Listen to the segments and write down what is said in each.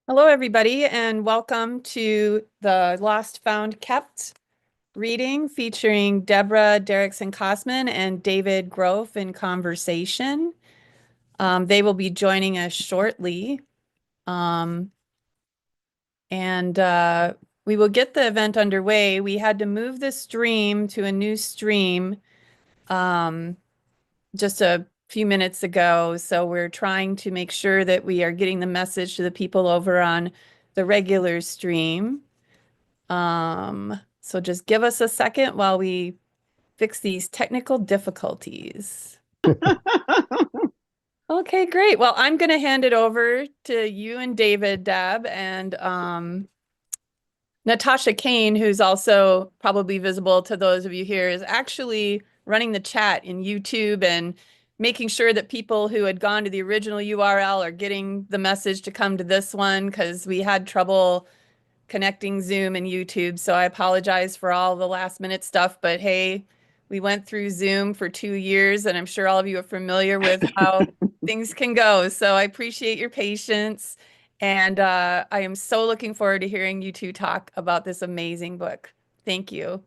Hello, everybody, and welcome to the Lost Found Kept reading featuring Deborah Derrickson Kossmann and David Groff in conversation. They will be joining us shortly. Um, and we will get the event underway. We had to move the stream to a new stream um, just a few minutes ago. So we're trying to make sure that we are getting the message to the people over on the regular stream. So just give us a second while we fix these technical difficulties. Okay, great. Well, I'm going to hand it over to you and David, Deb, and Natasha Kane, who's also probably visible to those of you here, is actually running the chat in YouTube and making sure that people who had gone to the original URL are getting the message to come to this one because we had trouble connecting Zoom and YouTube. So I apologize for all the last minute stuff, but hey, we went through Zoom for 2 years, and I'm sure all of you are familiar with how things can go. So I appreciate your patience. And I am so looking forward to hearing you two talk about this amazing book. Thank you.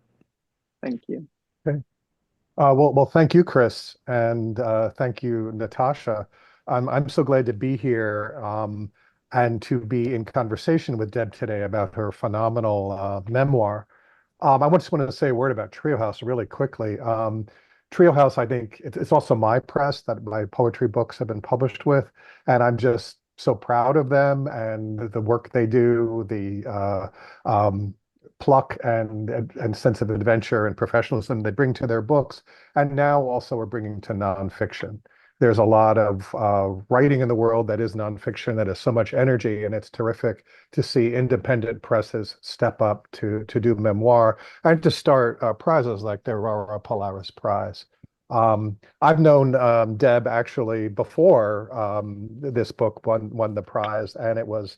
Thank you. Okay. Well, thank you, Chris, and thank you, Natasha. I'm so glad to be here and to be in conversation with Deb today about her phenomenal memoir. I just want to say a word about Trio House really quickly. Trio House, I think it's also my press that my poetry books have been published with, and I'm just so proud of them and the work they do, the pluck and sense of adventure and professionalism they bring to their books, and now also are bringing to nonfiction. There's a lot of writing in the world that is nonfiction that has so much energy, and it's terrific to see independent presses step up to do memoir and to start prizes like the Aurora Polaris Prize. I've known Deb actually before this book won the prize, and it was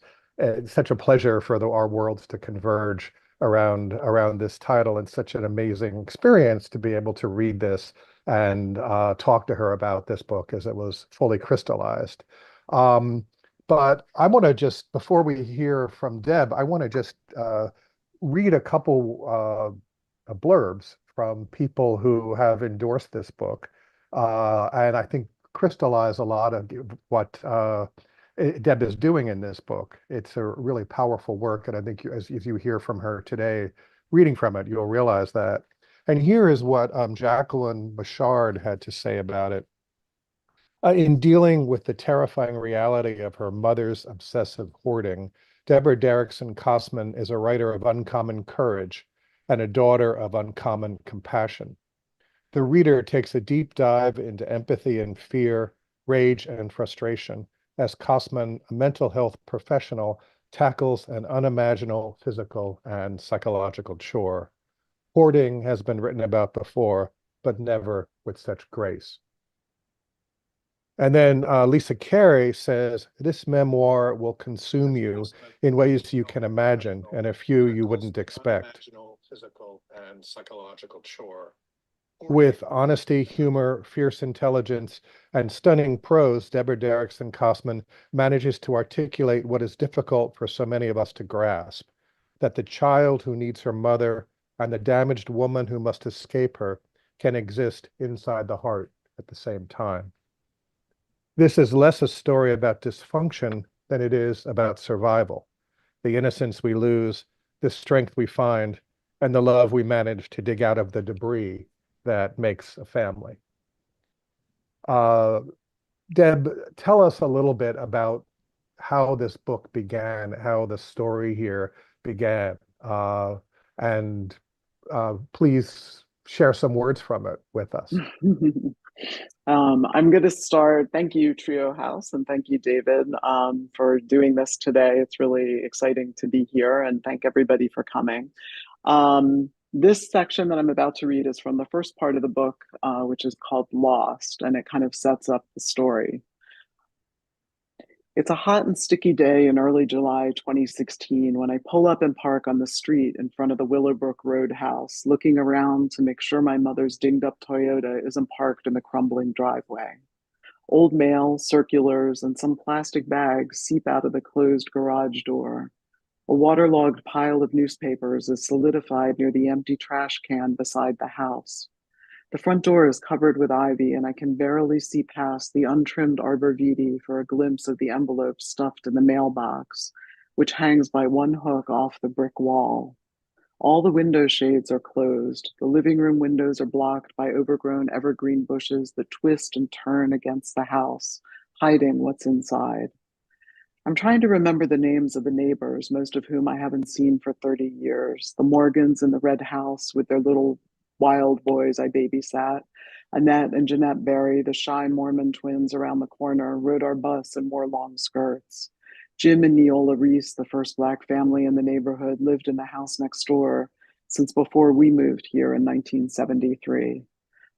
such a pleasure for our worlds to converge around this title, and such an amazing experience to be able to read this and talk to her about this book as it was fully crystallized. But I want to just, before we hear from Deb, I want to just read a couple blurbs from people who have endorsed this book, and I think crystallize a lot of what Deb is doing in this book. It's a really powerful work, and I think as you hear from her today, reading from it, you'll realize that. And here is what Jacqueline Bouchard had to say about it. In dealing with the terrifying reality of her mother's obsessive hoarding, Deborah Derrickson Kossmann is a writer of uncommon courage and a daughter of uncommon compassion. The reader takes a deep dive into empathy and fear, rage and frustration, as Kossmann, a mental health professional, tackles an unimaginable physical and psychological chore. Hoarding has been written about before, but never with such grace. And then Lisa Carey says, this memoir will consume you in ways you can imagine and a few you wouldn't expect. Physical and psychological chore. With honesty, humor, fierce intelligence, and stunning prose, Deborah Derrickson Kossmann manages to articulate what is difficult for so many of us to grasp, that the child who needs her mother and the damaged woman who must escape her can exist inside the heart at the same time. This is less a story about dysfunction than it is about survival, the innocence we lose, the strength we find, and the love we manage to dig out of the debris that makes a family. Deb, tell us a little bit about how this book began, how the story here began, and please share some words from it with us. I'm going to start. Thank you, Trio House, and thank you, David, for doing this today. It's really exciting to be here, and thank everybody for coming. This section that I'm about to read is from the first part of the book, which is called Lost, and it kind of sets up the story. It's a hot and sticky day in early July 2016 when I pull up and park on the street in front of the Willowbrook Road house, looking around to make sure my mother's dinged up Toyota isn't parked in the crumbling driveway. Old mail, circulars, and some plastic bags seep out of the closed garage door. A waterlogged pile of newspapers is solidified near the empty trash can beside the house. The front door is covered with ivy, and I can barely see past the untrimmed arborvitae for a glimpse of the envelope stuffed in the mailbox, which hangs by one hook off the brick wall. All the window shades are closed. The living room windows are blocked by overgrown evergreen bushes that twist and turn against the house, hiding what's inside. I'm trying to remember the names of the neighbors, most of whom I haven't seen for 30 years. The Morgans in the red house with their little wild boys I babysat. Annette and Jeanette Berry, the shy Mormon twins around the corner, rode our bus and wore long skirts. Jim and Neola Reese, the first Black family in the neighborhood, lived in the house next door since before we moved here in 1973.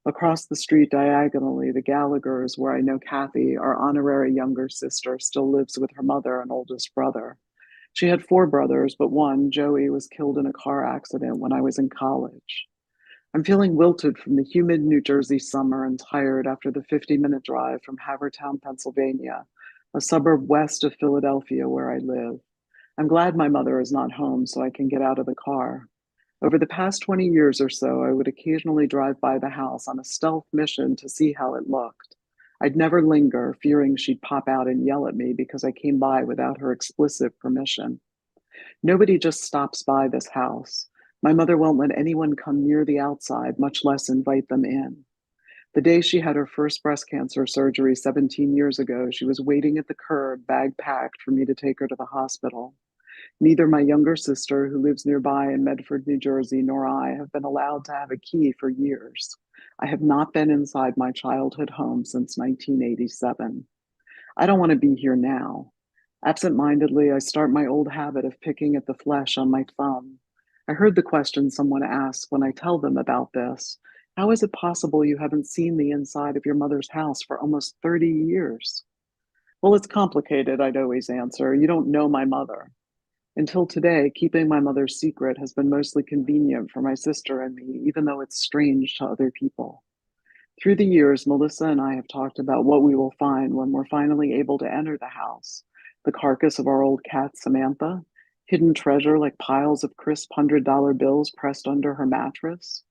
Across the street diagonally, the Gallaghers, where I know Kathy, our honorary younger sister, still lives with her mother and oldest brother. She had 4 brothers, but one, Joey, was killed in a car accident when I was in college. I'm feeling wilted from the humid New Jersey summer and tired after the 50-minute drive from Havertown, Pennsylvania, a suburb west of Philadelphia where I live. I'm glad my mother is not home so I can get out of the car. Over the past 20 years or so, I would occasionally drive by the house on a stealth mission to see how it looked. I'd never linger, fearing she'd pop out and yell at me because I came by without her explicit permission. Nobody just stops by this house. My mother won't let anyone come near the outside, much less invite them in. The day she had her first breast cancer surgery 17 years ago, she was waiting at the curb, bag packed, for me to take her to the hospital. Neither my younger sister, who lives nearby in Medford, New Jersey, nor I have been allowed to have a key for years. I have not been inside my childhood home since 1987. I don't want to be here now. Absent-mindedly, I start my old habit of picking at the flesh on my thumb. I heard the question someone asked when I tell them about this. How is it possible you haven't seen the inside of your mother's house for almost 30 years? Well, it's complicated, I'd always answer. You don't know my mother. Until today, keeping my mother's secret has been mostly convenient for my sister and me, even though it's strange to other people. Through the years, Melissa and I have talked about what we will find when we're finally able to enter the house. The carcass of our old cat, Samantha, hidden treasure like piles of crisp $100 bills pressed under her mattress.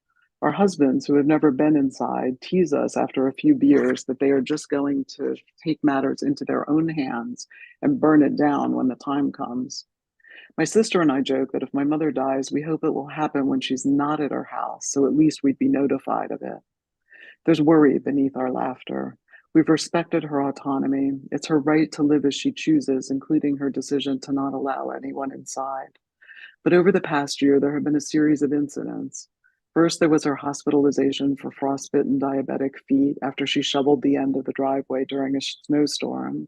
Our husbands, who have never been inside, tease us after a few beers that they are just going to take matters into their own hands and burn it down when the time comes. My sister and I joke that if my mother dies, we hope it will happen when she's not at our house, so at least we'd be notified of it. There's worry beneath our laughter. We've respected her autonomy. It's her right to live as she chooses, including her decision to not allow anyone inside. But over the past year, there have been a series of incidents. First, there was her hospitalization for frostbitten diabetic feet after she shoveled the end of the driveway during a snowstorm.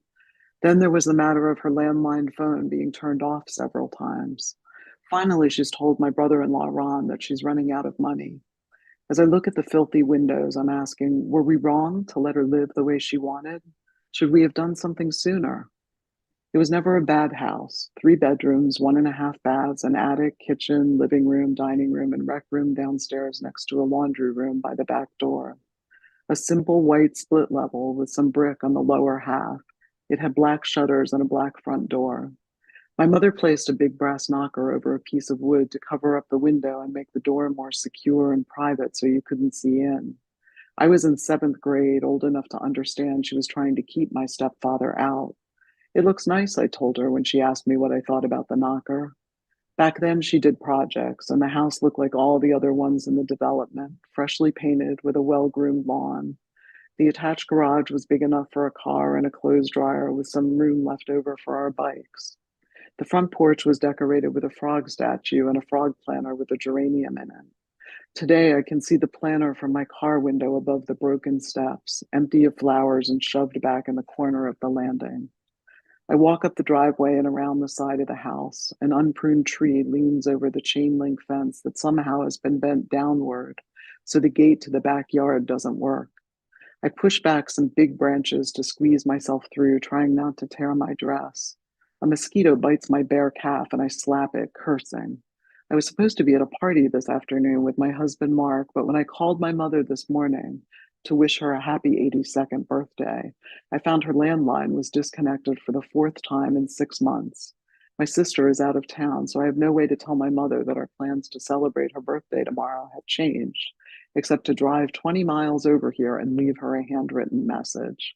Then there was the matter of her landline phone being turned off several times. Finally, she's told my brother-in-law, Ron, that she's running out of money. As I look at the filthy windows, I'm asking, were we wrong to let her live the way she wanted? Should we have done something sooner? It was never a bad house. 3 bedrooms, 1.5 baths, an attic, kitchen, living room, dining room, and rec room downstairs next to a laundry room by the back door. A simple white split level with some brick on the lower half. It had black shutters and a black front door. My mother placed a big brass knocker over a piece of wood to cover up the window and make the door more secure and private so you couldn't see in. I was in 7th grade, old enough to understand she was trying to keep my stepfather out. It looks nice, I told her when she asked me what I thought about the knocker. Back then, she did projects, and the house looked like all the other ones in the development, freshly painted with a well-groomed lawn. The attached garage was big enough for a car and a clothes dryer with some room left over for our bikes. The front porch was decorated with a frog statue and a frog planter with a geranium in it. Today, I can see the planter from my car window above the broken steps, empty of flowers and shoved back in the corner of the landing. I walk up the driveway and around the side of the house. An unpruned tree leans over the chain link fence that somehow has been bent downward, so the gate to the backyard doesn't work. I push back some big branches to squeeze myself through, trying not to tear my dress. A mosquito bites my bare calf and I slap it, cursing. I was supposed to be at a party this afternoon with my husband, Mark, but when I called my mother this morning, to wish her a happy 82nd birthday. I found her landline was disconnected for the fourth time in 6 months. My sister is out of town, so I have no way to tell my mother that our plans to celebrate her birthday tomorrow have changed, except to drive 20 miles over here and leave her a handwritten message.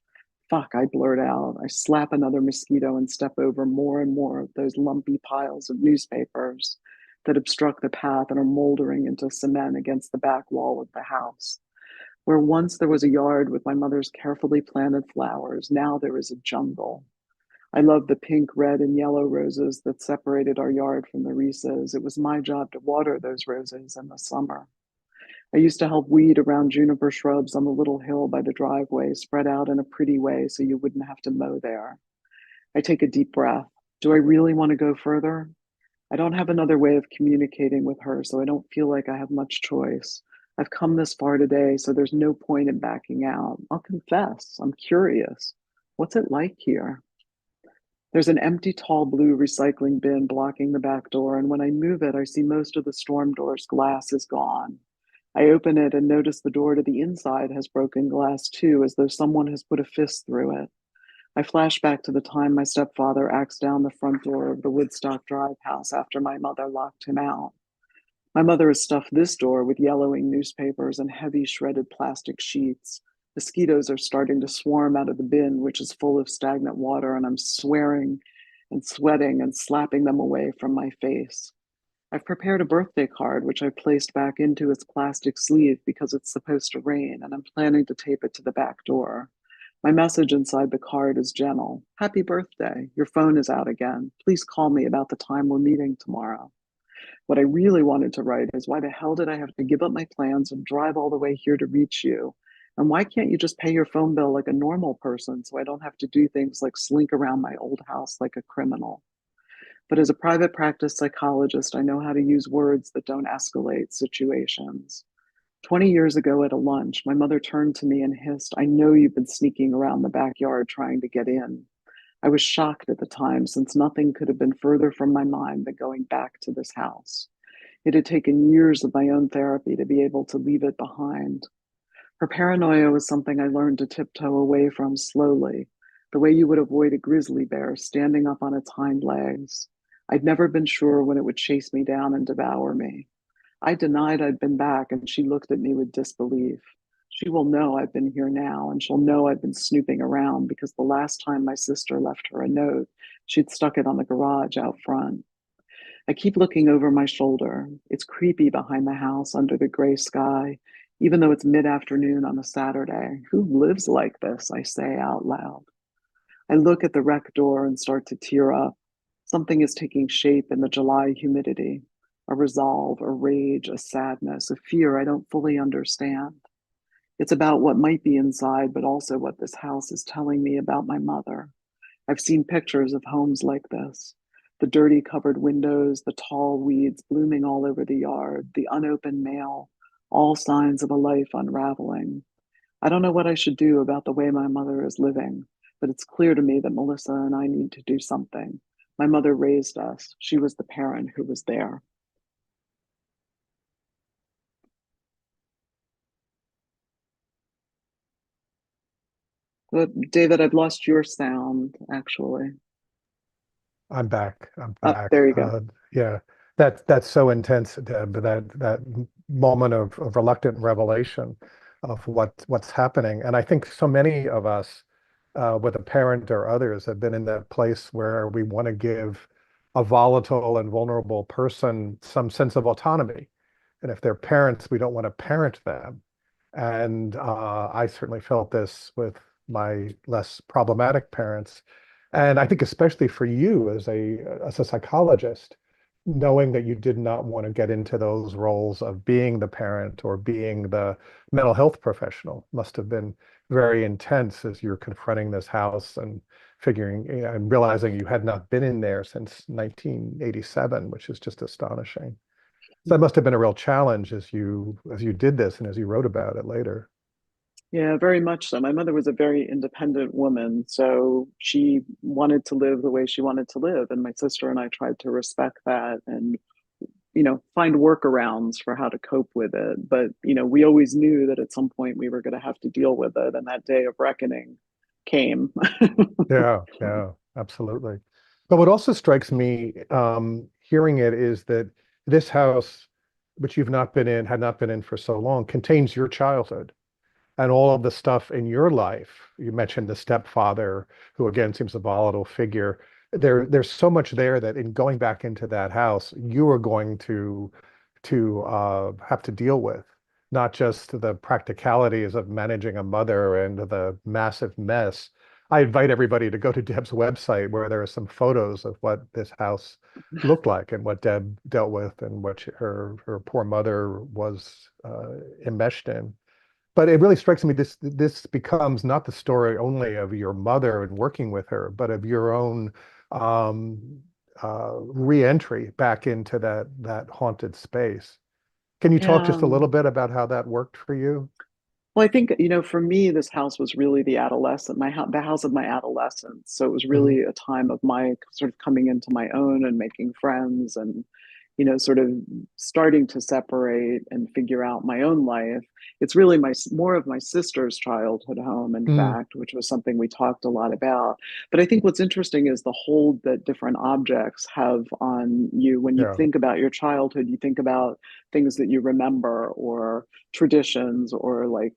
Fuck, I blurt out. I slap another mosquito and step over more and more of those lumpy piles of newspapers that obstruct the path and are moldering into cement against the back wall of the house. Where once there was a yard with my mother's carefully planted flowers, now there is a jungle. I love the pink, red, and yellow roses that separated our yard from the Reeses. It was my job to water those roses in the summer. I used to help weed around juniper shrubs on the little hill by the driveway, spread out in a pretty way so you wouldn't have to mow there. I take a deep breath. Do I really want to go further? I don't have another way of communicating with her, so I don't feel like I have much choice. I've come this far today, so there's no point in backing out. I'll confess, I'm curious. What's it like here? There's an empty tall blue recycling bin blocking the back door, and when I move it, I see most of the storm door's glass is gone. I open it and notice the door to the inside has broken glass too, as though someone has put a fist through it. I flash back to the time my stepfather axed down the front door of the Woodstock Drive house after my mother locked him out. My mother has stuffed this door with yellowing newspapers and heavy shredded plastic sheets. Mosquitoes are starting to swarm out of the bin, which is full of stagnant water, and I'm swearing and sweating and slapping them away from my face. I've prepared a birthday card, which I placed back into its plastic sleeve because it's supposed to rain, and I'm planning to tape it to the back door. My message inside the card is gentle. Happy birthday. Your phone is out again. Please call me about the time we're meeting tomorrow. What I really wanted to write is, why the hell did I have to give up my plans and drive all the way here to reach you? And why can't you just pay your phone bill like a normal person so I don't have to do things like slink around my old house like a criminal? But as a private practice psychologist, I know how to use words that don't escalate situations. 20 years ago at a lunch, my mother turned to me and hissed, I know you've been sneaking around the backyard trying to get in. I was shocked at the time, since nothing could have been further from my mind than going back to this house. It had taken years of my own therapy to be able to leave it behind. Her paranoia was something I learned to tiptoe away from slowly, the way you would avoid a grizzly bear standing up on its hind legs. I'd never been sure when it would chase me down and devour me. I denied I'd been back, and she looked at me with disbelief. She will know I've been here now, and she'll know I've been snooping around, because the last time my sister left her a note, she'd stuck it on the garage out front. I keep looking over my shoulder. It's creepy behind the house under the gray sky, even though it's mid-afternoon on a Saturday. Who lives like this? I say out loud. I look at the rec door and start to tear up. Something is taking shape in the July humidity. A resolve, a rage, a sadness, a fear I don't fully understand. It's about what might be inside, but also what this house is telling me about my mother. I've seen pictures of homes like this. The dirty covered windows, the tall weeds blooming all over the yard, the unopened mail, all signs of a life unraveling. I don't know what I should do about the way my mother is living, but it's clear to me that Melissa and I need to do something. My mother raised us. She was the parent who was there. But David, I've lost your sound, actually. I'm back. I'm Up, back. there you go. Yeah, that's so intense, Deb, that moment of reluctant revelation of what's happening. And I think so many of us, with a parent or others, have been in that place where we want to give a volatile and vulnerable person some sense of autonomy. And if they're parents, we don't want to parent them. And I certainly felt this with my less problematic parents. And I think especially for you as a psychologist, knowing that you did not want to get into those roles of being the parent or being the mental health professional must have been very intense as you're confronting this house and figuring, and realizing you had not been in there since 1987, which is just astonishing. So that must have been a real challenge as you did this and as you wrote about it later. Yeah, very much so. My mother was a very independent woman, so she wanted to live the way she wanted to live, and my sister and I tried to respect that. And find workarounds for how to cope with it. But, we always knew that at some point we were going to have to deal with it. And that day of reckoning came. Yeah, yeah, absolutely. But what also strikes me, hearing it, is that this house, which you've not been in, had not been in for so long, contains your childhood and all of the stuff in your life. You mentioned the stepfather, who again seems a volatile figure. There's so much there that in going back into that house, you are going to have to deal with, not just the practicalities of managing a mother and the massive mess. I invite everybody to go to Deb's website, where there are some photos of what this house looked like and what Deb dealt with and what her poor mother was enmeshed in. But it really strikes me, this becomes not the story only of your mother and working with her, but of your own um, re-entry back into that haunted space. Can you talk Yeah. just a little bit about how that worked for you? Well, I think, for me, this house was really the adolescent, the house of my adolescence. So it was Mhm. really a time of my sort of coming into my own and making friends and, sort of starting to separate and figure out my own life. It's really more of my sister's childhood home, in Mm, fact, which was something we talked a lot about. But I think what's interesting is the hold that different objects have on you. When you yeah. think about your childhood, you think about things that you remember, or traditions, or like,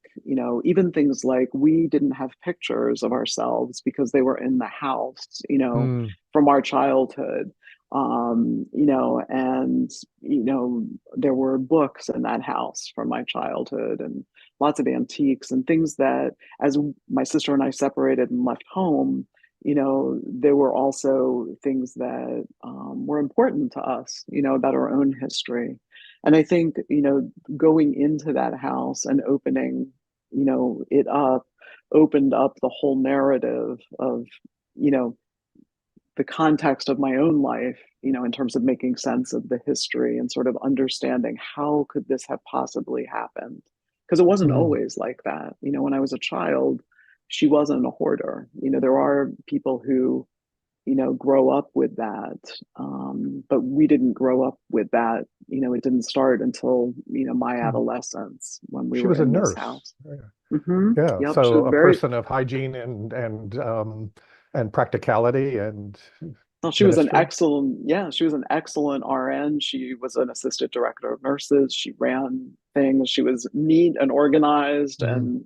even things like, we didn't have pictures of ourselves because they were in the house, Mm, from our childhood. And there were books in that house from my childhood, and lots of antiques and things that, as my sister and I separated and left home, there were also things that were important to us, about our own history. And I think, going into that house and opening, it up, opened up the whole narrative of, you know, the context of my own life, in terms of making sense of the history and sort of understanding, how could this have possibly happened? Because it wasn't mm, always like that. When I was a child, she wasn't a hoarder. There are people who, grow up with that. But we didn't grow up with that. It didn't start until, my mm. adolescence, when we She were was a in this nurse. house. Hmm. Yeah, Yep. She so was a very, person of hygiene and practicality and well, she was an ministry. excellent, yeah, she was an excellent RN. She was an assistant director of nurses. She ran things. She was neat and organized, Mhm.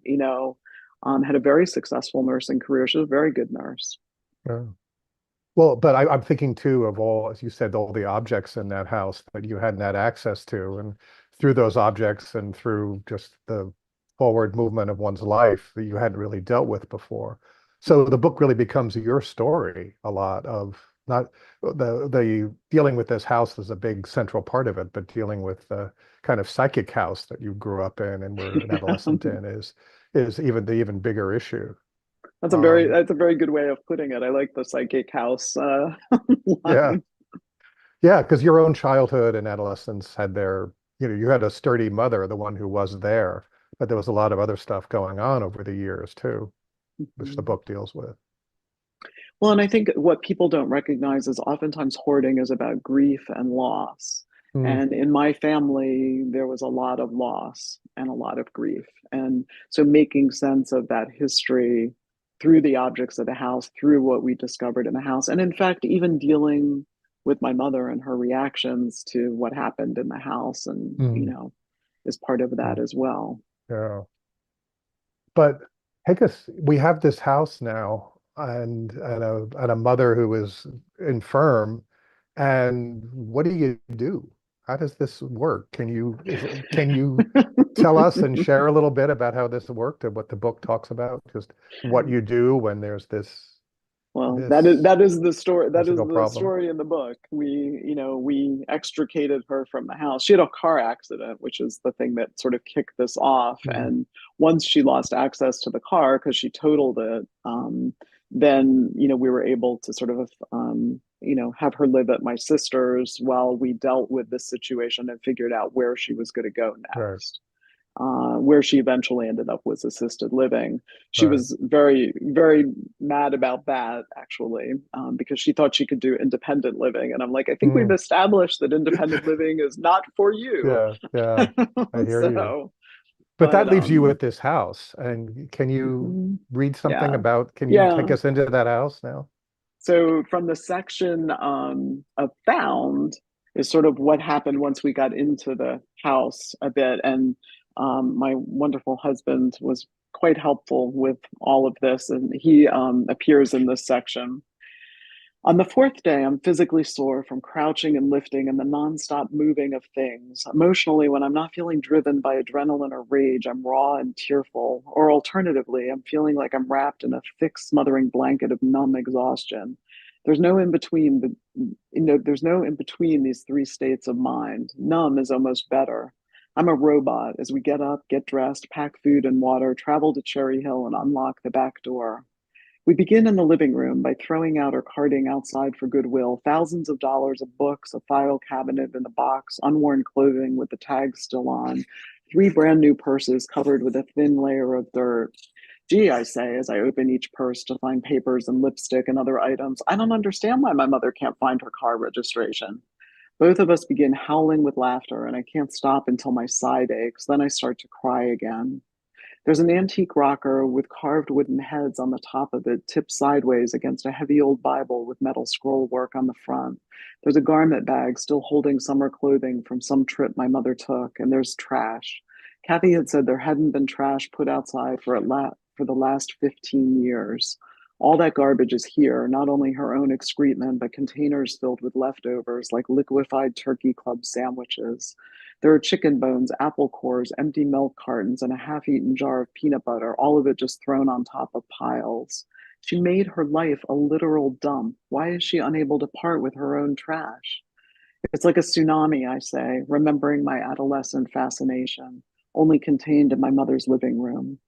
and, had a very successful nursing career. She was a very good nurse. Yeah. Well, but I'm thinking too of all, as you said, all the objects in that house that you hadn't had access to, and through those objects and through just the forward movement of one's life that you hadn't really dealt with before. So the book really becomes your story, a lot of not the dealing with this house is a big central part of it, but dealing with the kind of psychic house that you grew up in and were an adolescent in is even bigger issue. Um, That's a very good way of putting it. I like the psychic house yeah. line. Yeah, because your own childhood and adolescence had you had a sturdy mother, the one who was there, but there was a lot of other stuff going on over the years too, which the Mhm. book deals with. Well, and I think what people don't recognize is oftentimes hoarding is about grief and loss. Mm, And in my family, there was a lot of loss and a lot of grief. And so making sense of that history through the objects of the house, through what we discovered in the house. And in fact, even dealing with my mother and her reactions to what happened in the house, and, mm, is part of that mm, as well. yeah. But we have this house now and a mother who is infirm. And what do you do? How does this work? Can you tell us and share a little bit about how this worked and what the book talks about? Just what you do when there's Well, that is this that is the story. That is physical the problem. story in the book. We extricated her from the house. She had a car accident, which is the thing that sort of kicked this off. Mm, And once she lost access to the car because she totaled it, then, we were able to sort of have her live at my sister's while we dealt with this situation and figured out where she was going to go right. next. Where she eventually ended up was assisted living. She Right. was very, very mad about that, actually, because she thought she could do independent living. And I'm like, I think we've Mm. established that independent living is not for you. Yeah, yeah, I hear you. So, But but that leaves you with this house. And can you mhm, read something yeah, about, can you take yeah. us into that house now? So from the section of found is sort of what happened once we got into the house a bit. And my wonderful husband was quite helpful with all of this, and he appears in this section. On the fourth day, I'm physically sore from crouching and lifting and the nonstop moving of things. Emotionally, when I'm not feeling driven by adrenaline or rage, I'm raw and tearful. Or alternatively, I'm feeling like I'm wrapped in a thick, smothering blanket of numb exhaustion. There's no in between, there's no in between these three states of mind. Numb is almost better. I'm a robot as we get up, get dressed, pack food and water, travel to Cherry Hill, and unlock the back door. We begin in the living room by throwing out or carting outside for goodwill thousands of dollars of books, a file cabinet in a box, unworn clothing with the tags still on, three brand new purses covered with a thin layer of dirt. Gee, I say as I open each purse to find papers and lipstick and other items, I don't understand why my mother can't find her car registration. Both of us begin howling with laughter, and I can't stop until my side aches. Then I start to cry again. There's an antique rocker with carved wooden heads on the top of it, tipped sideways against a heavy old Bible with metal scroll work on the front. There's a garment bag still holding summer clothing from some trip my mother took, and there's trash. Kathy had said there hadn't been trash put outside for the last 15 years. All that garbage is here, not only her own excrement, but containers filled with leftovers like liquefied turkey club sandwiches. There are chicken bones, apple cores, empty milk cartons, and a half eaten jar of peanut butter, all of it just thrown on top of piles. She made her life a literal dump. Why is she unable to part with her own trash? It's like a tsunami, I say, remembering my adolescent fascination, only contained in my mother's living room.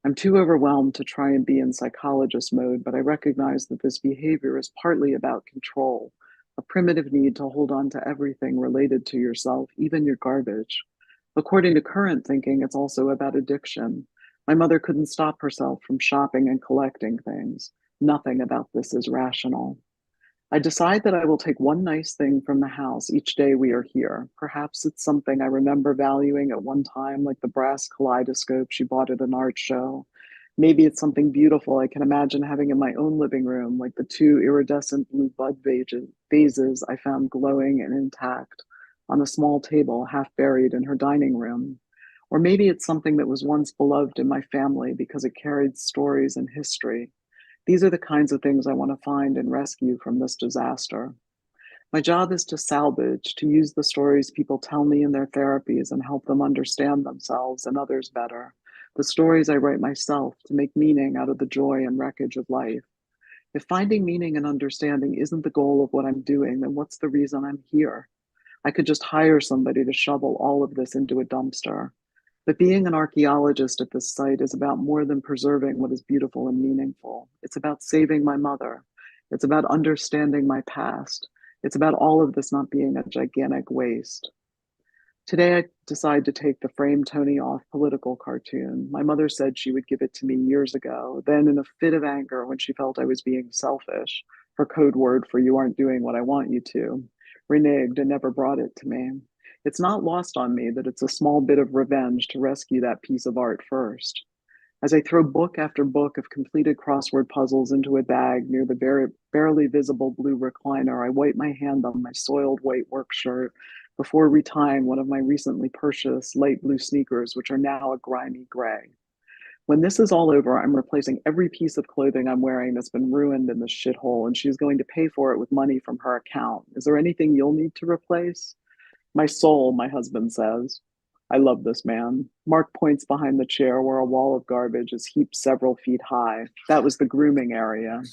I'm too overwhelmed to try and be in psychologist mode, but I recognize that this behavior is partly about control, a primitive need to hold on to everything related to yourself, even your garbage. According to current thinking, it's also about addiction. My mother couldn't stop herself from shopping and collecting things. Nothing about this is rational. I decide that I will take one nice thing from the house each day we are here. Perhaps it's something I remember valuing at one time, like the brass kaleidoscope she bought at an art show. Maybe it's something beautiful I can imagine having in my own living room, like the two iridescent blue bud vases I found glowing and intact on a small table half buried in her dining room. Or maybe it's something that was once beloved in my family because it carried stories and history. These are the kinds of things I want to find and rescue from this disaster. My job is to salvage, to use the stories people tell me in their therapies and help them understand themselves and others better. The stories I write myself to make meaning out of the joy and wreckage of life. If finding meaning and understanding isn't the goal of what I'm doing, then what's the reason I'm here? I could just hire somebody to shovel all of this into a dumpster. But being an archaeologist at this site is about more than preserving what is beautiful and meaningful. It's about saving my mother. It's about understanding my past. It's about all of this not being a gigantic waste. Today, I decide to take the Frame Tony Off political cartoon. My mother said she would give it to me years ago. Then, in a fit of anger, when she felt I was being selfish, her code word for you aren't doing what I want you to, reneged and never brought it to me. It's not lost on me that it's a small bit of revenge to rescue that piece of art first. As I throw book after book of completed crossword puzzles into a bag near the barely visible blue recliner, I wipe my hand on my soiled white work shirt before retying one of my recently purchased light blue sneakers, which are now a grimy gray. When this is all over, I'm replacing every piece of clothing I'm wearing that's been ruined in this shithole, and she's going to pay for it with money from her account. Is there anything you'll need to replace? My soul, my husband says. I love this man. Mark points behind the chair where a wall of garbage is heaped several feet high. That was the grooming area.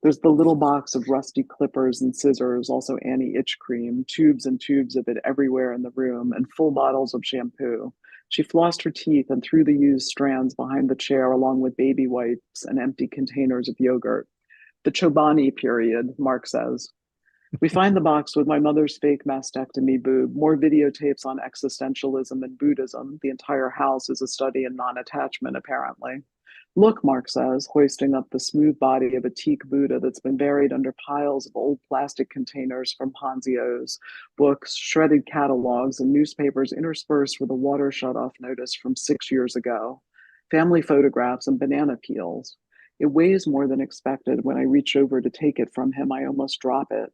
There's the little box of rusty clippers and scissors, also anti itch cream, tubes and tubes of it everywhere in the room, and full bottles of shampoo. She flossed her teeth and threw the used strands behind the chair along with baby wipes and empty containers of yogurt. The Chobani period, Mark says. We find the box with my mother's fake mastectomy boob, more videotapes on existentialism and Buddhism. The entire house is a study in non-attachment, apparently. Look, Mark says, hoisting up the smooth body of a teak Buddha that's been buried under piles of old plastic containers from Ponzios, books, shredded catalogs, and newspapers interspersed with a water shut-off notice from 6 years ago. Family photographs and banana peels. It weighs more than expected. When I reach over to take it from him, I almost drop it.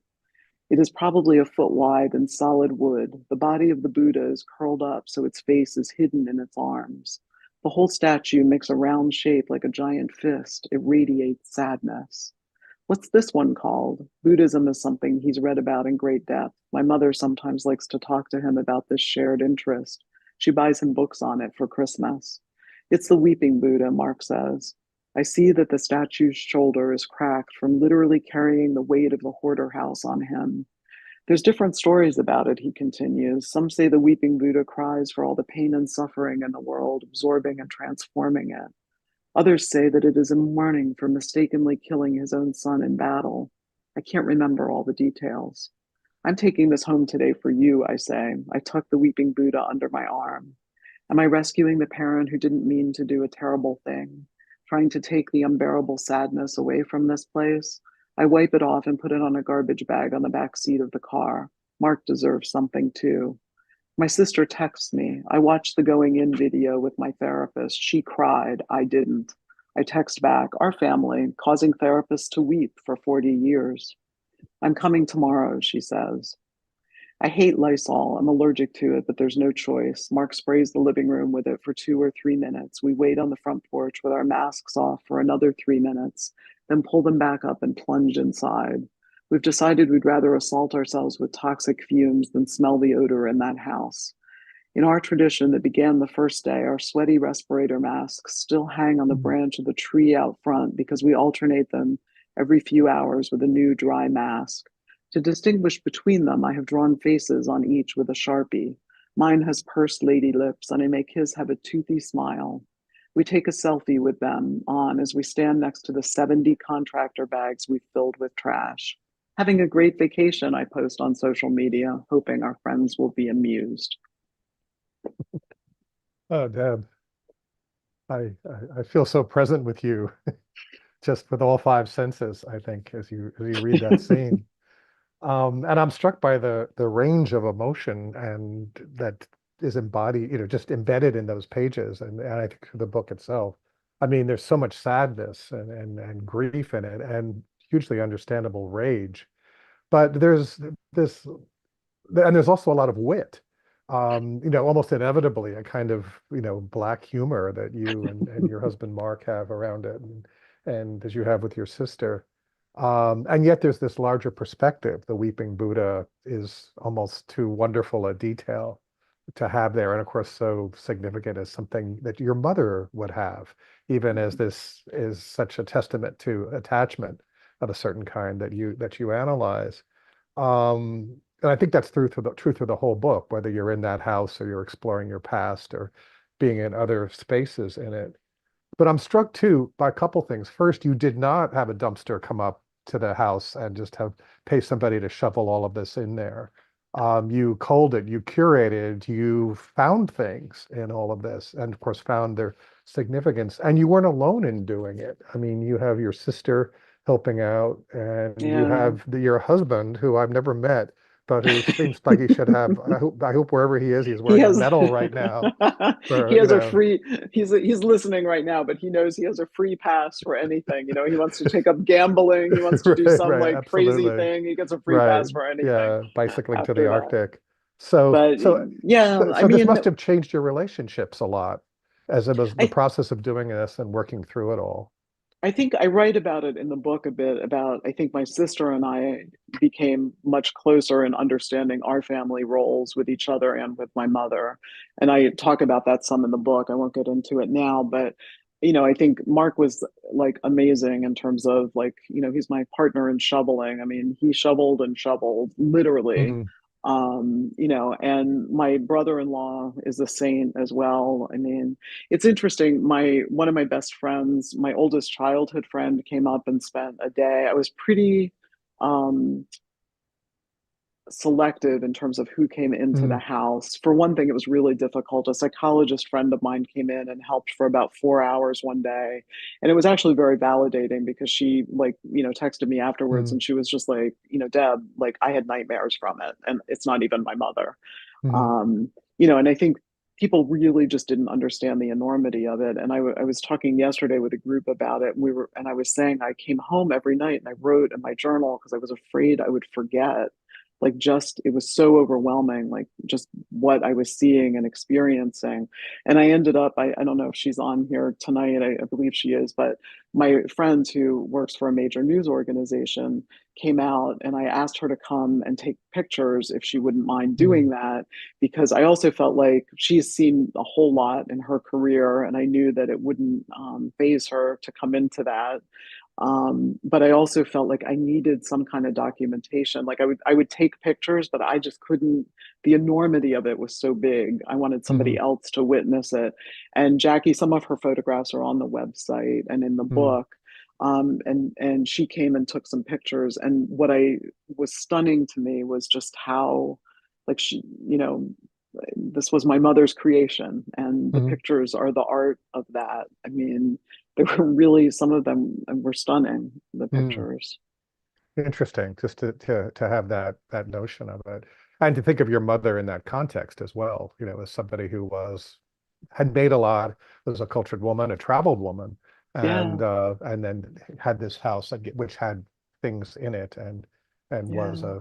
It is probably a foot wide and solid wood. The body of the Buddha is curled up so its face is hidden in its arms. The whole statue makes a round shape like a giant fist. It radiates sadness. What's this one called? Buddhism is something he's read about in great depth. My mother sometimes likes to talk to him about this shared interest. She buys him books on it for Christmas. It's the Weeping Buddha, Mark says. I see that the statue's shoulder is cracked from literally carrying the weight of the hoarder house on him. There's different stories about it, he continues. Some say the Weeping Buddha cries for all the pain and suffering in the world, absorbing and transforming it. Others say that it is in mourning for mistakenly killing his own son in battle. I can't remember all the details. I'm taking this home today for you, I say. I tuck the Weeping Buddha under my arm. Am I rescuing the parent who didn't mean to do a terrible thing? Trying to take the unbearable sadness away from this place? I wipe it off and put it on a garbage bag on the back seat of the car. Mark deserves something too. My sister texts me. I watched the going in video with my therapist. She cried. I didn't. I text back, our family, causing therapists to weep for 40 years. I'm coming tomorrow, she says. I hate Lysol. I'm allergic to it, but there's no choice. Mark sprays the living room with it for 2 or 3 minutes. We wait on the front porch with our masks off for another 3 minutes, then pull them back up and plunge inside. We've decided we'd rather assault ourselves with toxic fumes than smell the odor in that house. In our tradition that began the first day, our sweaty respirator masks still hang on the branch of the tree out front because we alternate them every few hours with a new dry mask. To distinguish between them, I have drawn faces on each with a Sharpie. Mine has pursed lady lips, and I make his have a toothy smile. We take a selfie with them on as we stand next to the 70 contractor bags we've filled with trash. Having a great vacation, I post on social media, hoping our friends will be amused. Oh, Deb, I feel so present with you, just with all five senses, I think, as you read that scene. And I'm struck by the range of emotion and that is embodied, just embedded in those pages, and I think the book itself. I mean, there's so much sadness and grief in it, and hugely understandable rage. But there's this, and there's also a lot of wit. Almost inevitably a kind of, black humor that you and your husband Mark have around it, and as you have with your sister. And yet there's this larger perspective. The Weeping Buddha is almost too wonderful a detail to have there. And of course, so significant as something that your mother would have, even as this is such a testament to attachment of a certain kind that you analyze. And I think that's true through the whole book, whether you're in that house or you're exploring your past or being in other spaces in it. But I'm struck too by a couple things. First, you did not have a dumpster come up to the house and just pay somebody to shovel all of this in there. You culled it, you curated, you found things in all of this, and of course found their significance. And you weren't alone in doing it. I mean, you have your sister helping out, and you Yeah. have your husband, who I've never met, but who seems like he should have. I hope wherever he is, he's He wearing a has medal right now. he For has a free he's listening right now, but he knows he has a free pass for anything. He wants to take up gambling, he wants to do right, some right, like crazy absolutely. thing. He gets a free Right. pass for anything Yeah, bicycling to the after that. Arctic. So, But so, yeah, so, I so this mean, must have changed your relationships a lot as it was the I process of doing this and working through it all. I think I write about it in the book a bit about I think my sister and I became much closer in understanding our family roles with each other and with my mother. And I talk about that some in the book. I won't get into it now, but I think Mark was like amazing in terms of like, he's my partner in shoveling. I mean, he shoveled and shoveled literally. Mhm. And my brother-in-law is a saint as well. I mean, it's interesting. One of my best friends, my oldest childhood friend, came up and spent a day. I was pretty, um, selective in terms of who came into the Mm, house. For one thing, it was really difficult. A psychologist friend of mine came in and helped for about 4 hours one day. And it was actually very validating because she, like, texted me afterwards mm, and she was just like, Deb, like, I had nightmares from it. And it's not even my mother. mm, Um, and I think people really just didn't understand the enormity of it. And I was talking yesterday with a group about it. And I was saying I came home every night and I wrote in my journal because I was afraid I would forget. Like, just, it was so overwhelming, like just what I was seeing and experiencing. And I ended up, I don't know if she's on here tonight, I believe she is, but my friend who works for a major news organization came out and I asked her to come and take pictures if she wouldn't mind doing mm, that, because I also felt like she's seen a whole lot in her career and I knew that it wouldn't phase her to come into that. But I also felt like I needed some kind of documentation. Like I would take pictures, but I just couldn't. The enormity of it was so big. I wanted somebody mm, else to witness it. And Jackie, some of her photographs are on the website and in the mm, book. And she came and took some pictures. And what I was stunning to me was just how, like, she, this was my mother's creation, and the mm. pictures are the art of that. I mean, they were really, some of them were stunning, the Mm. pictures. Interesting, just to have that notion of it, and to think of your mother in that context as well. As somebody who had made a lot, was a cultured woman, a traveled woman, Yeah, and then had this house which had things in it, and was yeah.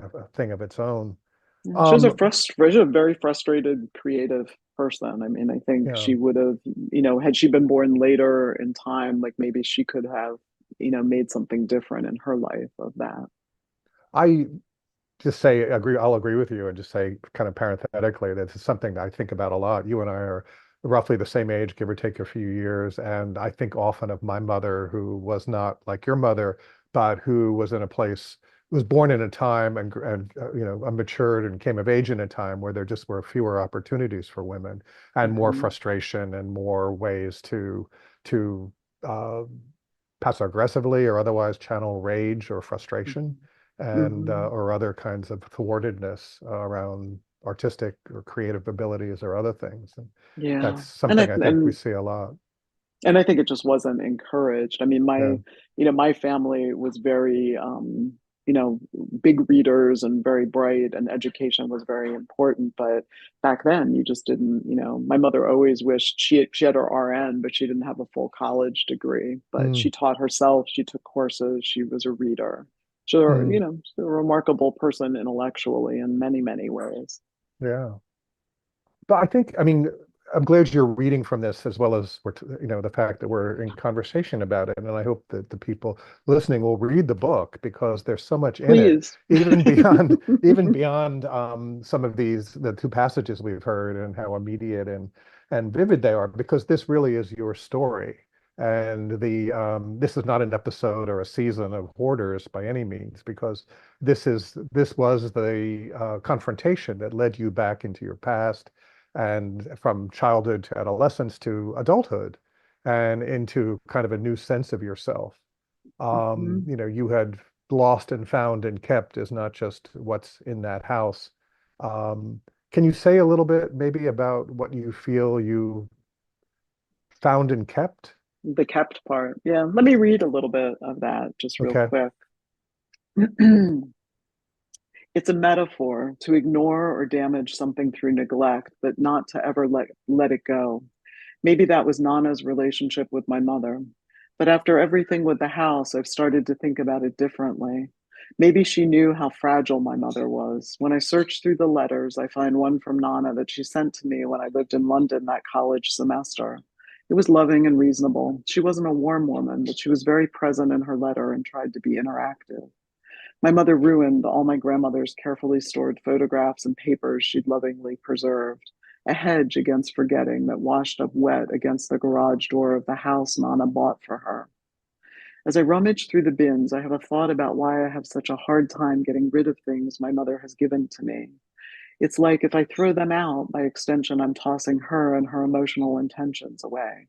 a thing of its own. Yeah. Um, She was a very frustrated creative person. I mean, I think yeah, she would have, had she been born later in time, like maybe she could have, made something different in her life of that. I just say agree. I'll agree with you and just say kind of parenthetically that it's something I think about a lot. You and I are roughly the same age, give or take a few years, and I think often of my mother, who was not like your mother, but who was in a place, was born in a time and matured and came of age in a time where there just were fewer opportunities for women and more Hmm. frustration and more ways to uh, pass aggressively or otherwise channel rage or frustration and Hmm. or other kinds of thwartedness around artistic or creative abilities or other things. And Yeah. that's And something I think we see a lot. I think it just wasn't encouraged. I mean, Yeah. my family was very, you know, big readers and very bright, and education was very important. But back then, you just didn't, my mother always wished she had her RN, but she didn't have a full college degree. But Mm, she taught herself, she took courses, she was a reader. So, mm, she's a remarkable person intellectually in many, many ways. yeah. But I think, I mean, I'm glad you're reading from this as well as the fact that we're in conversation about it. And I hope that the people listening will read the book because there's so much in it, Please. even beyond even beyond some of the two passages we've heard and how immediate and vivid they are, because this really is your story. And this is not an episode or a season of Hoarders by any means, because this was the confrontation that led you back into your past and from childhood to adolescence to adulthood and into kind of a new sense of yourself. Mhm. You had lost and found and kept is not just what's in that house. Can you say a little bit maybe about what you feel you found and kept? The kept part. Yeah. Let me read a little bit of that just real Okay. quick. It's a metaphor to ignore or damage something through neglect, but not to ever let it go. Maybe that was Nana's relationship with my mother. But after everything with the house, I've started to think about it differently. Maybe she knew how fragile my mother was. When I search through the letters, I find one from Nana that she sent to me when I lived in London that college semester. It was loving and reasonable. She wasn't a warm woman, but she was very present in her letter and tried to be interactive. My mother ruined all my grandmother's carefully stored photographs and papers she'd lovingly preserved, a hedge against forgetting that washed up wet against the garage door of the house Nana bought for her. As I rummage through the bins, I have a thought about why I have such a hard time getting rid of things my mother has given to me. It's like if I throw them out, by extension, I'm tossing her and her emotional intentions away.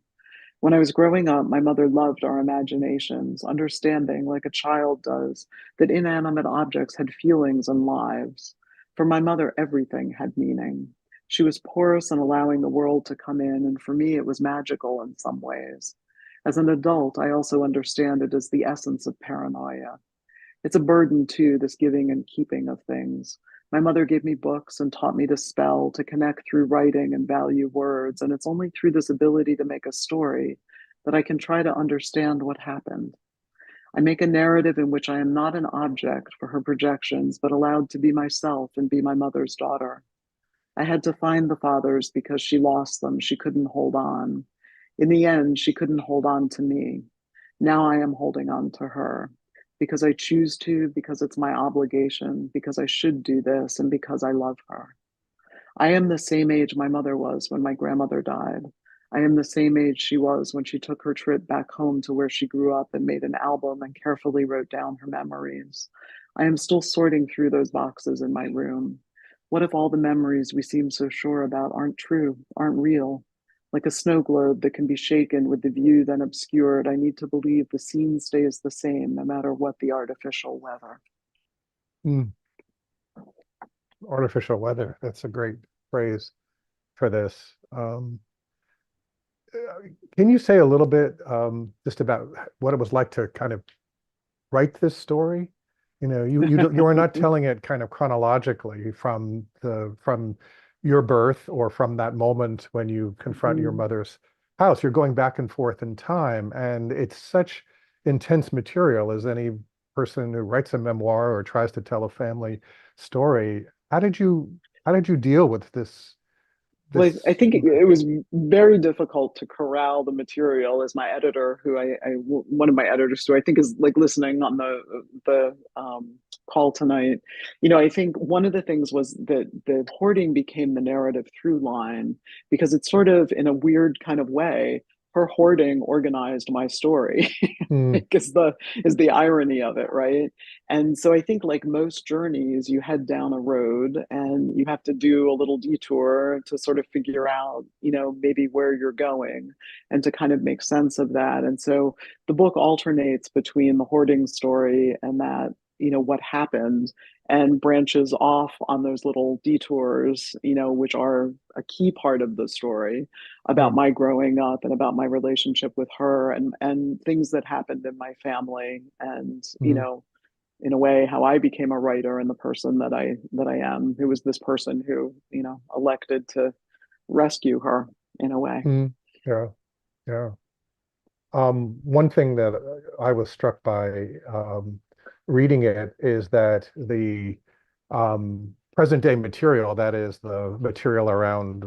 When I was growing up, my mother loved our imaginations, understanding, like a child does, that inanimate objects had feelings and lives. For my mother, everything had meaning. She was porous in allowing the world to come in, and for me, it was magical in some ways. As an adult, I also understand it as the essence of paranoia. It's a burden too, this giving and keeping of things. My mother gave me books and taught me to spell, to connect through writing and value words. And it's only through this ability to make a story that I can try to understand what happened. I make a narrative in which I am not an object for her projections, but allowed to be myself and be my mother's daughter. I had to find the fathers because she lost them. She couldn't hold on. In the end, she couldn't hold on to me. Now I am holding on to her because I choose to, because it's my obligation, because I should do this, and because I love her. I am the same age my mother was when my grandmother died. I am the same age she was when she took her trip back home to where she grew up and made an album and carefully wrote down her memories. I am still sorting through those boxes in my room. What if all the memories we seem so sure about aren't true, aren't real? Like a snow globe that can be shaken with the view then obscured, I need to believe the scene stays the same no matter what the artificial weather. Mm, artificial weather. That's a great phrase for this. Can you say a little bit just about what it was like to kind of write this story? You are not telling it kind of chronologically from your birth or from that moment when you confront your Mm, mother's house. You're going back and forth in time, and it's such intense material as any person who writes a memoir or tries to tell a family story. How did you deal with Well, I this? think it was very difficult to corral the material as my editor, one of my editors who I think is like listening on the call tonight. I think one of the things was that the hoarding became the narrative through line because it's sort of in a weird kind of way, her hoarding organized my story. Mm, Like is the irony of it, right? And so I think, like most journeys, you head down a road and you have to do a little detour to sort of figure out, maybe where you're going and to kind of make sense of that. And so the book alternates between the hoarding story and that, what happened, and branches off on those little detours, which are a key part of the story about mm, my growing up and about my relationship with her and things that happened in my family and, mm, in a way how I became a writer and the person that I am, who was this person who, elected to rescue her in a way. mm. Yeah, yeah. One thing that I was struck by reading it is that the present day material, that is the material around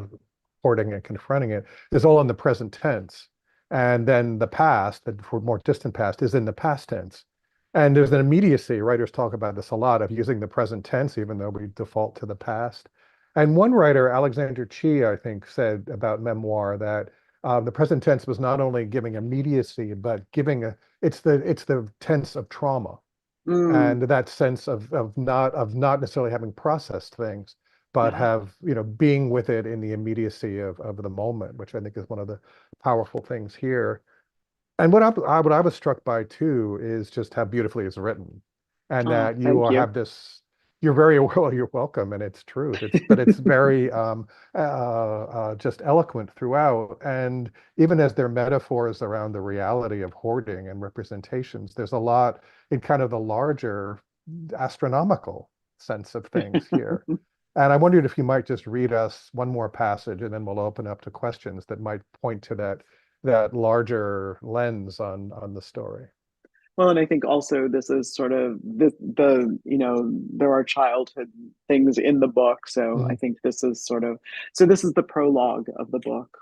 hoarding and confronting it, is all in the present tense. And then the past, the for more distant past, is in the past tense. And there's an immediacy, writers talk about this a lot, of using the present tense, even though we default to the past. And one writer, Alexander Chee, I think, said about memoir that the present tense was not only giving immediacy, but it's the tense of trauma Mm, and that sense of not necessarily having processed things, but yeah. have being with it in the immediacy of the moment, which I think is one of the powerful things here. And what I was struck by too is just how beautifully it's written, and Oh, that you thank are you. have this. You're very well. You're welcome, and it's truth. But it's very just eloquent throughout. And even as there are metaphors around the reality of hoarding and representations, there's a lot in kind of the larger astronomical sense of things here. And I wondered if you might just read us one more passage, and then we'll open up to questions that might point to that larger lens on the story. Well, and I think also this is sort of there are childhood things in the book. So I Mm, think this is the prologue of the book.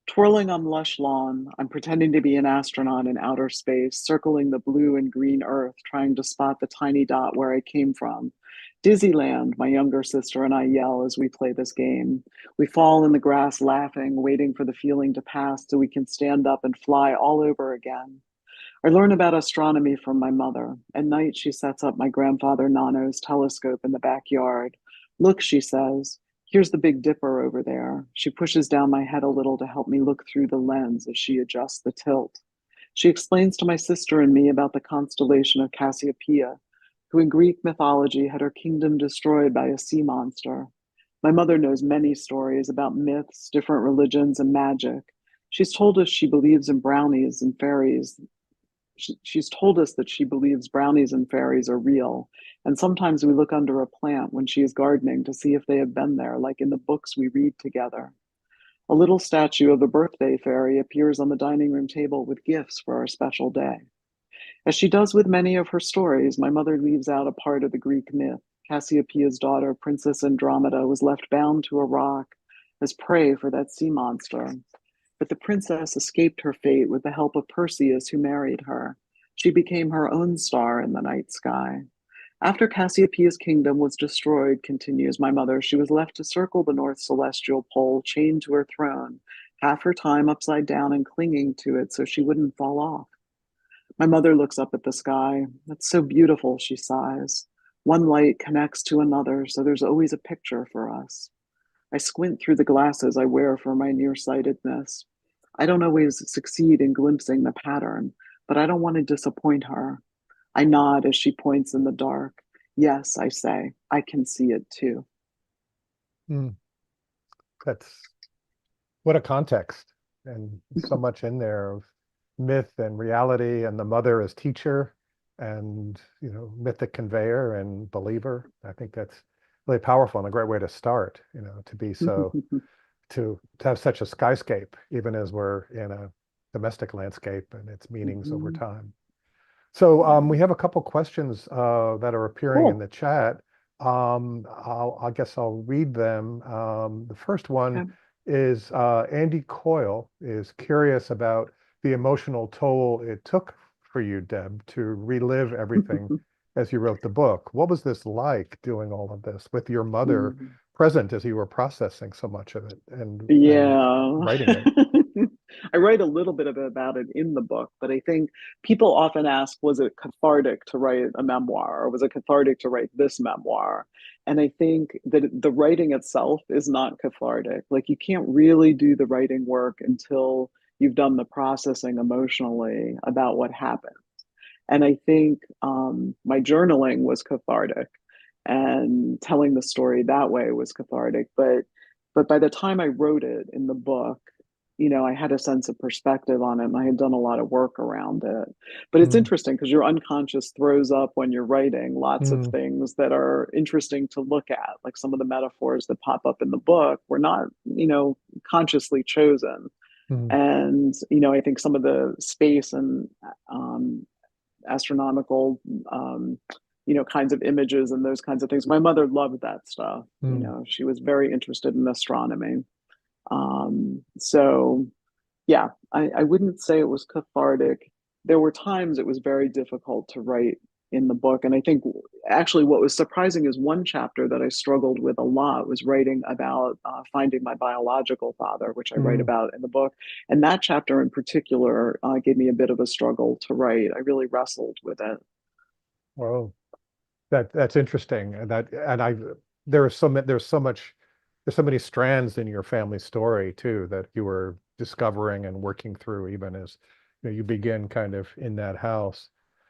Twirling on lush lawn, I'm pretending to be an astronaut in outer space, circling the blue and green earth, trying to spot the tiny dot where I came from. Dizzyland, my younger sister and I yell as we play this game. We fall in the grass laughing, waiting for the feeling to pass so we can stand up and fly all over again. I learn about astronomy from my mother. At night, she sets up my grandfather Nano's telescope in the backyard. Look, she says, Here's the Big Dipper over there. She pushes down my head a little to help me look through the lens as she adjusts the tilt. She explains to my sister and me about the constellation of Cassiopeia, who in Greek mythology had her kingdom destroyed by a sea monster. My mother knows many stories about myths, different religions, and magic. She's told us she believes in brownies and fairies. She's told us that she believes brownies and fairies are real. And sometimes we look under a plant when she is gardening to see if they have been there, like in the books we read together. A little statue of the birthday fairy appears on the dining room table with gifts for our special day. As she does with many of her stories, my mother leaves out a part of the Greek myth. Cassiopeia's daughter, Princess Andromeda, was left bound to a rock as prey for that sea monster. But the princess escaped her fate with the help of Perseus, who married her. She became her own star in the night sky. After Cassiopeia's kingdom was destroyed, continues my mother, she was left to circle the North Celestial Pole, chained to her throne, half her time upside down and clinging to it so she wouldn't fall off. My mother looks up at the sky. That's so beautiful, she sighs. One light connects to another, so there's always a picture for us. I squint through the glasses I wear for my nearsightedness. I don't always succeed in glimpsing the pattern, but I don't want to disappoint her. I nod as she points in the dark. Yes, I say, I can see it too. Mm. That's what a context, and so much in there of myth and reality, and the mother as teacher, and mythic conveyor and believer. I think that's really powerful and a great way to start. To be so to have such a skyscape, even as we're in a domestic landscape and its meanings over time. So we have a couple questions that are appearing in the chat. I guess I'll read them. The first one is Andy Coyle is curious about the emotional toll it took for you, Deb, to relive everything as you wrote the book. What was this like, doing all of this with your mother present as you were processing so much of it and writing it? I write a little bit about it in the book, but I think people often ask, was it cathartic to write a memoir, or was it cathartic to write this memoir? And I think that the writing itself is not cathartic. Like, you can't really do the writing work until you've done the processing emotionally about what happened. And I think my journaling was cathartic, and telling the story that way was cathartic. But by the time I wrote it in the book, I had a sense of perspective on it, and I had done a lot of work around it. But it's interesting because your unconscious throws up when you're writing lots of things that are interesting to look at. Like, some of the metaphors that pop up in the book were not, consciously chosen. And, I think some of the space and astronomical, kinds of images and those kinds of things. My mother loved that stuff. She was very interested in astronomy. So yeah, I wouldn't say it was cathartic. There were times it was very difficult to write in the book. And I think actually what was surprising is one chapter that I struggled with a lot was writing about finding my biological father, which I write about in the book. And that chapter in particular gave me a bit of a struggle to write. I really wrestled with it. Whoa, that's interesting. There's so many strands in your family story too that you were discovering and working through, even as you begin kind of in that house.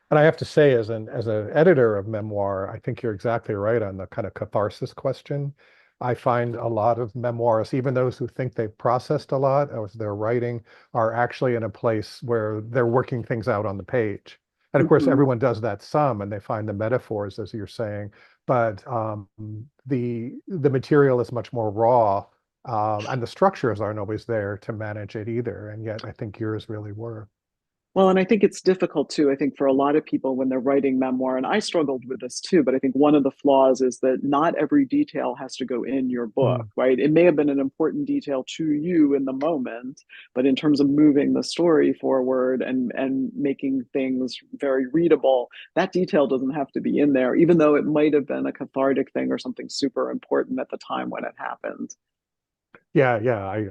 And I have to say, as an editor of memoir, I think you're exactly right on the kind of catharsis question. I find a lot of memoirists, even those who think they've processed a lot as they're writing, are actually in a place where they're working things out on the page. And of course, everyone does that some, and they find the metaphors, as you're saying. But the material is much more raw, and the structures aren't always there to manage it either. And yet, I think yours really were. Well, and I think it's difficult too, I think, for a lot of people when they're writing memoir, and I struggled with this too, but I think one of the flaws is that not every detail has to go in your book, right? It may have been an important detail to you in the moment, but in terms of moving the story forward and making things very readable, that detail doesn't have to be in there, even though it might have been a cathartic thing or something super important at the time when it happened. Yeah,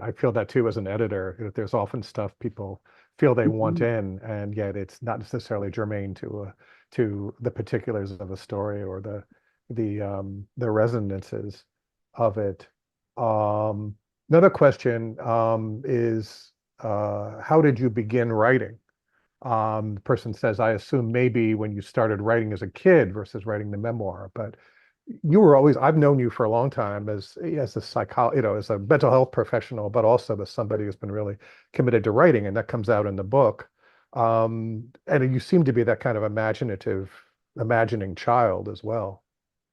I feel that too as an editor. There's often stuff people feel they want in, and yet it's not necessarily germane to the particulars of a story or the resonances of it. Another question is, how did you begin writing? The person says, I assume maybe when you started writing as a kid versus writing the memoir, but you were always, I've known you for a long time as a as a mental health professional, but also as somebody who's been really committed to writing, and that comes out in the book. And you seem to be that kind of imagining child as well.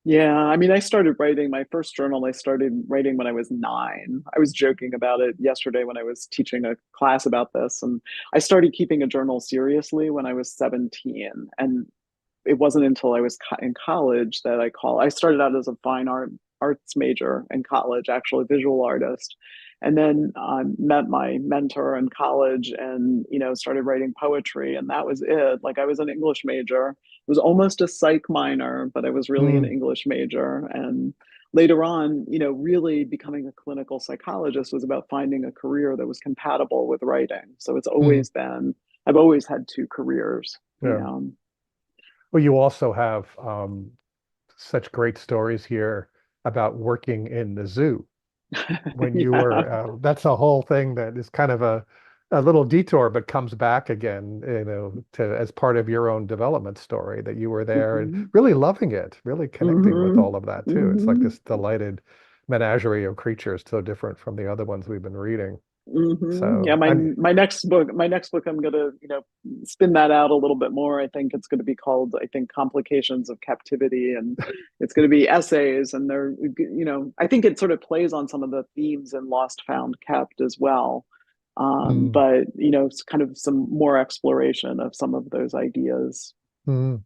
Yeah, I mean, I started writing my first journal. I started writing when I was 9. I was joking about it yesterday when I was teaching a class about this. And I started keeping a journal seriously when I was 17. And it wasn't until I was in college that I started out as a arts major in college, actually, a visual artist. And then met my mentor in college and, started writing poetry. And that was it. Like I was an English major. It was almost a psych minor, but I was really an Mm, English major. And later on, really becoming a clinical psychologist was about finding a career that was compatible with writing. So mm, I've always had 2 careers, yeah. Well, you also have such great stories here about working in the zoo when you Yeah. were, that's a whole thing that is kind of a little detour, but comes back again, to as part of your own development story that you were there and Hmm. really loving it, really connecting with Hmm. all of that too. It's like Hmm. this delighted menagerie of creatures, so different from the other ones we've been reading. Yeah, So, my and my next book, I'm gonna, spin that out a little bit more. I think it's gonna be called, Complications of Captivity, and it's gonna be essays, and I think it sort of plays on some of the themes in Lost, Found, Kept as well. mm, But it's kind of some more exploration of some of those ideas. mm,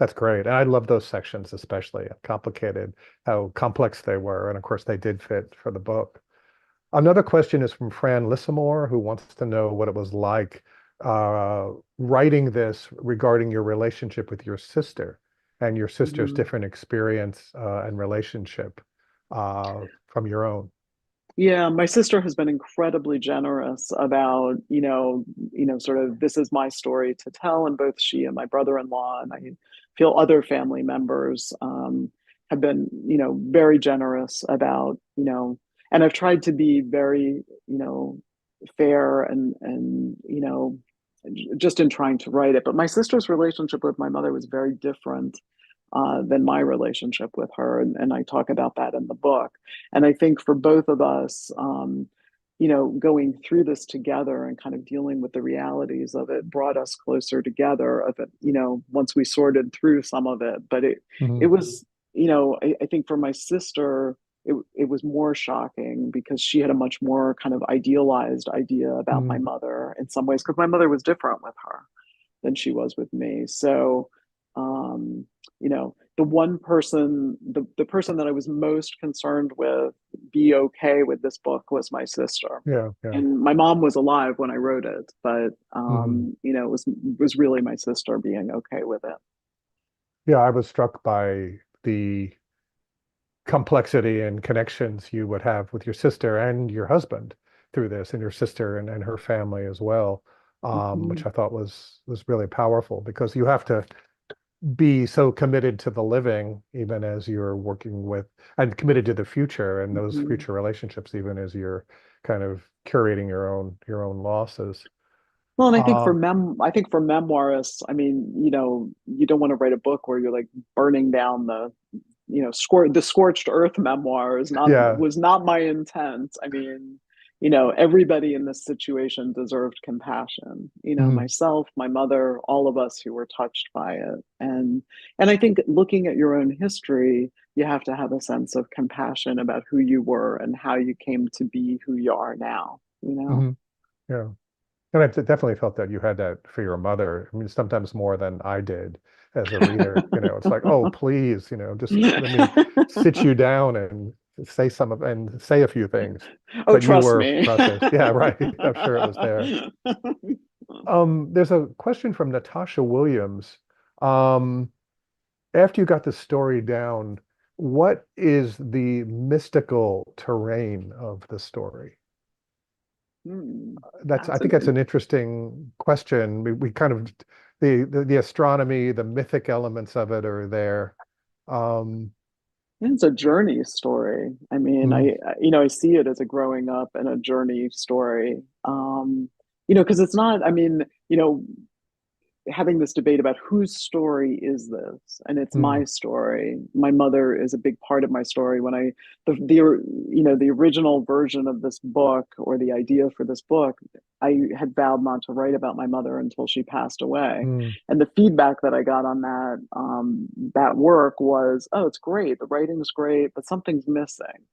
that's great. And I love those sections, especially complicated, how complex they were. And of course, they did fit for the book. Another question is from Fran Lissamore, who wants to know what it was like writing this regarding your relationship with your sister and your sister's Mhm. different experience and relationship from your own. Yeah, my sister has been incredibly generous about, sort of this is my story to tell, and both she and my brother-in-law, and I feel other family members have been, very generous about, and I've tried to be very, fair and just in trying to write it. But my sister's relationship with my mother was very different than my relationship with her. And I talk about that in the book. And I think for both of us, going through this together and kind of dealing with the realities of it brought us closer together of it, once we sorted through some of it. But it Mhm. was, I think for my sister, it was more shocking because she had a much more kind of idealized idea about my Mhm. mother in some ways, because my mother was different with her than she was with me. So, the person that I was most concerned with be okay with this book was my sister. Yeah, yeah. And my mom was alive when I wrote it, but Mhm. it was really my sister being okay with it. Yeah, I was struck by the complexity and connections you would have with your sister and your husband through this, and your sister and her family as well, Mhm. which I thought was really powerful because you have to be so committed to the living, even as you're working with, and committed to the future and those Mhm. future relationships, even as you're kind of curating your own losses. Well, and Um, I think for memoirists, I mean, you don't want to write a book where you're like burning down the scorched earth memoir yeah. was not my intent. I mean, everybody in this situation deserved compassion. Mhm. Myself, my mother, all of us who were touched by it. And I think looking at your own history, you have to have a sense of compassion about who you were and how you came to be who you are now. Mhm. Yeah. And I definitely felt that you had that for your mother. I mean, sometimes more than I did as a reader. It's like, oh, please, just let me sit you down and say a few things. Oh, But you trust were me. processed. Yeah, right. I'm sure it was there. There's a question from Natasha Williams. Um, After you got the story down, what is the mystical terrain of the story? I That's think that's an an interesting question. We kind of the astronomy, the mythic elements of it are there. Um, It's a journey story. I mean, Mm, I see it as a growing up and a journey story. Because it's not, I mean, having this debate about whose story is this, and it's my mm, story. My mother is a big part of my story. When the original version of this book, or the idea for this book, I had vowed not to write about my mother until she passed away. mm, And the feedback that I got on that work was, oh, it's great, the writing's great, but something's missing,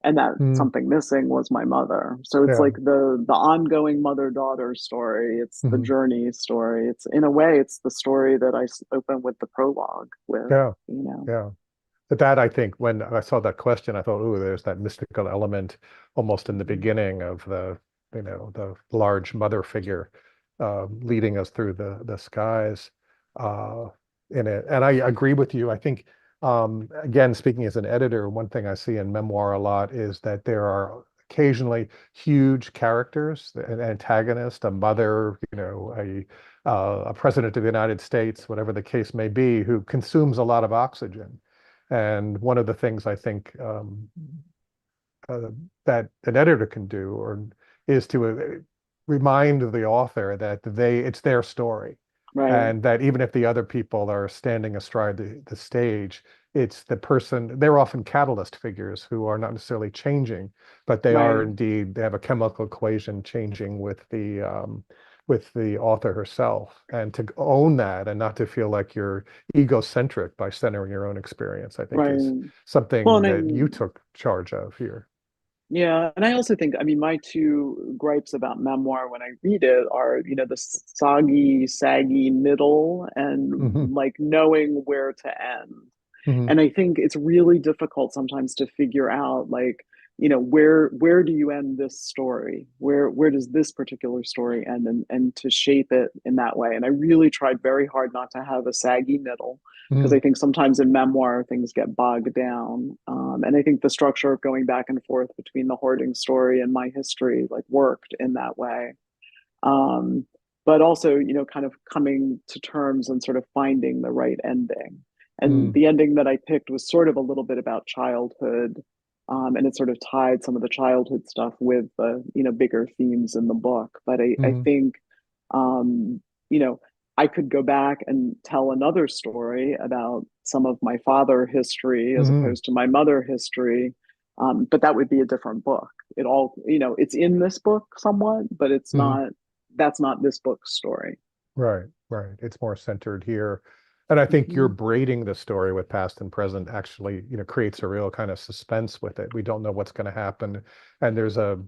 and that mm. something missing was my mother. So it's Yeah. like the ongoing mother-daughter story. It's the Mhm. journey story. It's, in a way, it's the story that I open with the prologue with, Yeah. you know. Yeah. But that, I think, when I saw that question, I thought, oh, there's that mystical element almost in the beginning of the large mother figure leading us through the skies uh, in it. And I agree with you. I think, again, speaking as an editor, one thing I see in memoir a lot is that there are occasionally huge characters, an antagonist, a mother, a president of the United States, whatever the case may be, who consumes a lot of oxygen. And one of the things I think uh, that an editor can do is to remind the author that it's their story, Right, and that even if the other people are standing astride the stage, it's the person, they're often catalyst figures who are not necessarily changing, but they are right, indeed, they have a chemical equation changing with the author herself. And to own that and not to feel like you're egocentric by centering your own experience, I think is right. Well, something and that you took charge of here. yeah, and I also think, I mean, my two gripes about memoir when I read it are, the soggy, saggy middle, and Hmm. like knowing where to end. Hmm. And I think it's really difficult sometimes to figure out, like, where do you end this story? Where does this particular story end, and to shape it in that way. And I really tried very hard not to have a saggy middle, because Hmm. I think sometimes in memoir things get bogged down. And I think the structure of going back and forth between the hoarding story and my history like worked in that way. um, but also, kind of coming to terms and sort of finding the right ending. And Hmm. the ending that I picked was sort of a little bit about childhood, and it sort of tied some of the childhood stuff with the bigger themes in the book. But I Hmm. think, um, you know, I could go back and tell another story about some of my father history as Hmm. opposed to my mother history. But that would be a different book. It all, it's in this book somewhat, but it's Hmm. not, that's not this book's story. Right, right. It's more centered here. And I think you're Mhm. braiding the story with past and present actually, creates a real kind of suspense with it. We don't know what's going to happen. And there's a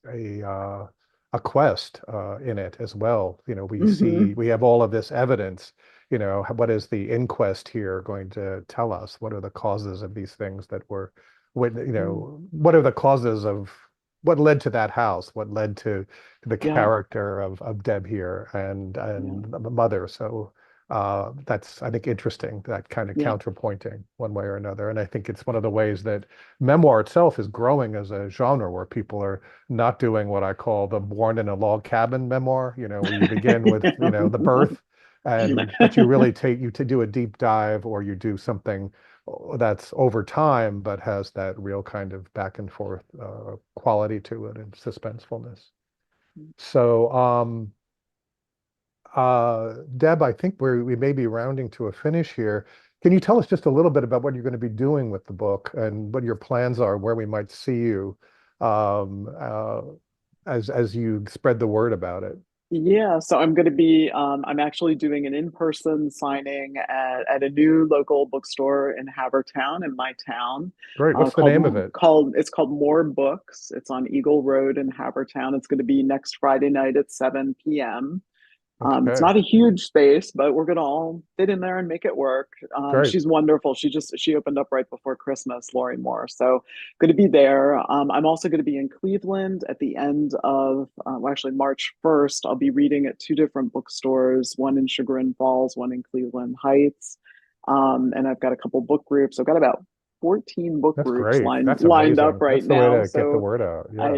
uh a quest in it as well. Mhm. We have all of this evidence. What is the inquest here going to tell us? What are the causes of these things Mhm. what are the causes of what led to that house? What led to the Yeah, character of Deb here and yeah, the mother. So that's, I think, interesting, that kind of yeah. counterpointing one way or another. And I think it's one of the ways that memoir itself is growing as a genre, where people are not doing what I call the born in a log cabin memoir, where you begin with, the birth, and but you really to do a deep dive, or you do something that's over time but has that real kind of back and forth quality to it and suspensefulness. So, Deb, I think we may be rounding to a finish here. Can you tell us just a little bit about what you're going to be doing with the book and what your plans are, where we might see you um, uh, as you spread the word about it? Yeah, so I'm going to be, I'm actually doing an in-person signing at a new local bookstore in Havertown, in my town, Great. What's the name of it? it's called More Books. It's on Eagle Road in Havertown. It's going to be next Friday night at 7 p.m. It's Okay. not a huge space, but we're gonna all fit in there and make it work. Great. She's wonderful. She opened up right before Christmas, Lori Moore. So going to be there. I'm also going to be in Cleveland at the end of, well, actually March 1st. I'll be reading at two different bookstores, one in Chagrin Falls, one in Cleveland Heights. And I've got a couple book groups. I've got about 14 book That's groups great. That's lined up amazing. right That's the way now. to get the So word out. Yeah. I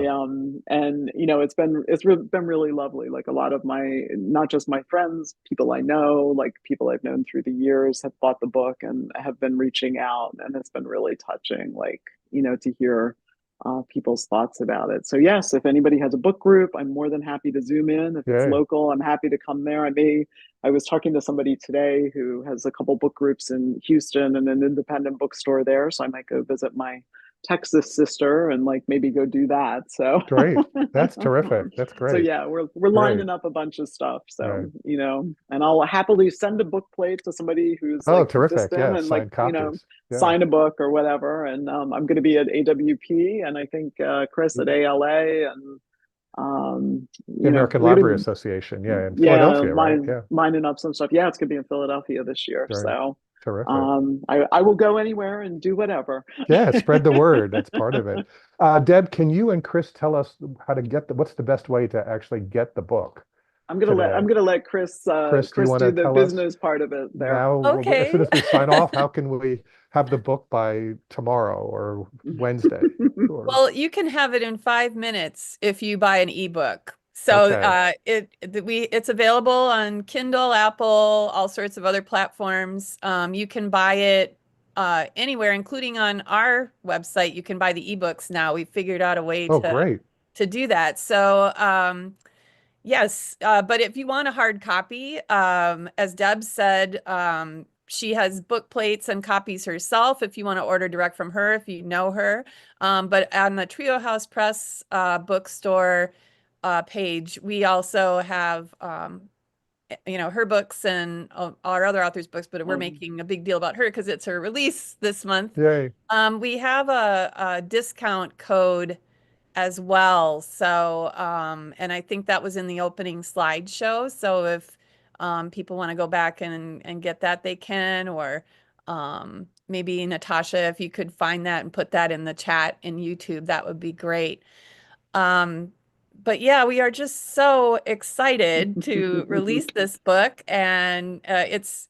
and been really lovely. Like a lot of my, not just my friends, people I know, like people I've known through the years have bought the book and have been reaching out, and it's been really touching, like, to hear people's thoughts about it. So yes, if anybody has a book group, I'm more than happy to zoom in. If it's Yay. local, I'm happy to come there. I was talking to somebody today who has a couple book groups in Houston and an independent bookstore there. So I might go visit my Texas sister and like maybe go do that. So Great. That's terrific. That's so great. yeah, we're Great. lining up a bunch of stuff. Right. So, and I'll happily send a book plate to somebody who's Oh, like terrific. distant Yeah. and like, Signed copies. Yeah. sign a book or whatever. And I'm going to be at AWP and I think Chris at ALA and The American we're Library gonna Association. Yeah. In yeah, Philadelphia, right? Yeah. lining up some stuff. Yeah, it's gonna be in Philadelphia this year. Great. So Terrific. I will go anywhere and do whatever. Yeah. Spread the word. That's part of it. Deb, can you and Chris tell us how to what's the best way to actually get the book today? I'm gonna let Chris, do you Chris want do to the tell us business part of it there. now, as soon Okay. as we sign off, how can we have the book by tomorrow or Wednesday? Or, Well, you can have it in 5 minutes if you buy an ebook. So okay. it's available on Kindle, Apple, all sorts of other platforms. You can buy it anywhere, including on our website. You can buy the ebooks now. We've figured out a way Oh, great. to do that. So yes, but if you want a hard copy, as Deb said, she has book plates and copies herself if you want to order direct from her, if you know her. But on the Trio House Press bookstore page, we also have her books and our other authors' books, but we're Um, making a big deal about her because it's her release this month. Yay. We have a discount code as well. So, and I think that was in the opening slideshow. So if people want to go back and get that, they can, or maybe Natasha, if you could find that and put that in the chat in YouTube, that would be great. Um, but yeah, we are just so excited to release this book, and it's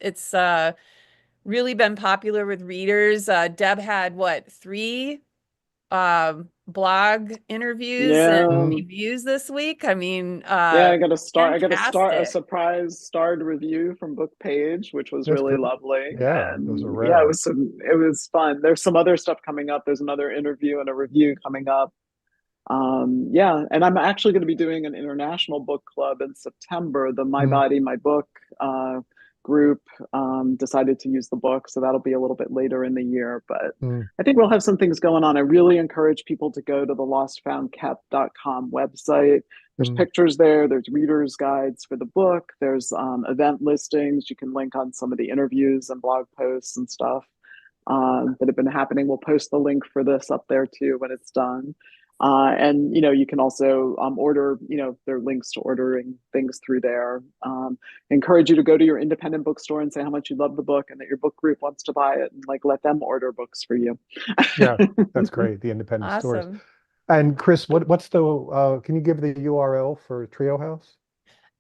really been popular with readers. Deb had what, three blog interviews and yeah. Mm, reviews this week. I mean, Yeah, I got to start a fantastic. surprise starred review from Book Page, which was that's really great. lovely. Yeah, those are And yeah, rare. it was fun. There's some other stuff coming up. There's another interview and a review coming up. Yeah, and I'm actually going to be doing an international book club in September. The My Mm, Body, My Book group decided to use the book, so that'll be a little bit later in the year. But mm, I think we'll have some things going on. I really encourage people to go to the lostfoundkept.com website. There's mm. pictures there. There's readers' guides for the book. There's event listings. You can link on some of the interviews and blog posts and stuff that have been happening. We'll post the link for this up there too when it's done. And you can also order, there are links to ordering things through there. Encourage you to go to your independent bookstore and say how much you love the book and that your book group wants to buy it, and like let them order books for you. Yeah, that's great. The independent stores. Awesome. And Chris, what's the can you give the URL for Trio House?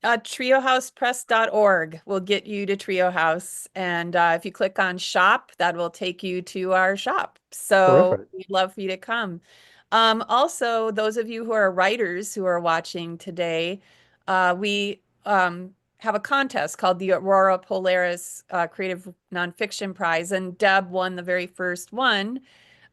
Triohousepress.org will get you to Trio House. And if you click on shop, that will take you to our shop. So Terrific. we'd love for you to come. Also, those of you who are writers who are watching today, we have a contest called the Aurora Polaris Creative Nonfiction Prize, and Deb won the very first one.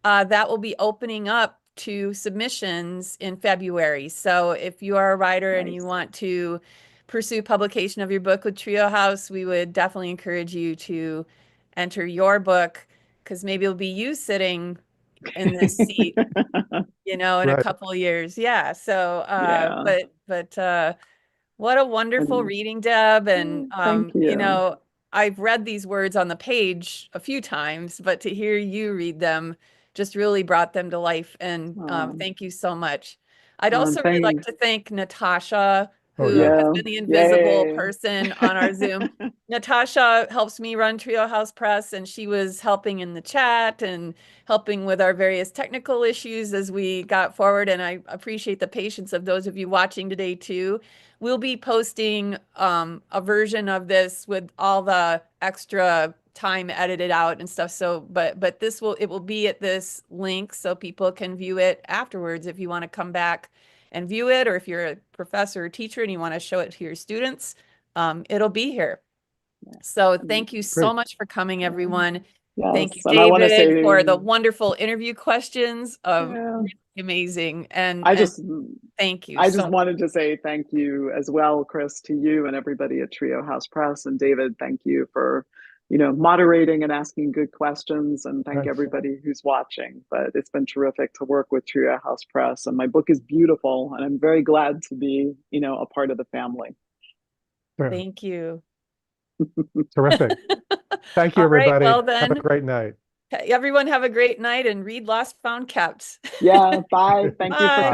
That will be opening up to submissions in February. So if you are a writer and you Nice. want to pursue publication of your book with Trio House, we would definitely encourage you to enter your book, because maybe it'll be you sitting in this seat, in a Right. couple of years. Yeah. So, Yeah. but what a wonderful And reading, Deb. And, thank you. I've read these words on the page a few times, but to hear you read them just really brought them to life. And Um, thank you so much. I'd also really like thank to thank Natasha, Oh who yeah. has Yeah. been the invisible Yay. person on our Zoom. Natasha helps me run Trio House Press, and she was helping in the chat and helping with our various technical issues as we got forward. And I appreciate the patience of those of you watching today too. We'll be posting a version of this with all the extra time edited out and stuff. So, but it will be at this link so people can view it afterwards if you want to come back and view it, or if you're a professor or teacher and you want to show it to your students, it'll be here. So thank you so Great. much for coming, everyone. Yes, Thank you, and I want to David, say for the wonderful interview questions. yeah, Amazing. And thank you I so just wanted to say thank you as well, Chris, to you and everybody at Trio House Press. And David, thank you for, moderating and asking good questions, and thank Thanks. everybody who's watching. But it's been terrific to work with Trio House Press, and my book is beautiful, and I'm very glad to be, a part of the family. Sure. Thank you. Terrific. Thank you, All right, everybody. well then, have a great night. everyone have a great night and read Lost Found Kept. Yeah, bye. Thank you for Bye. coming.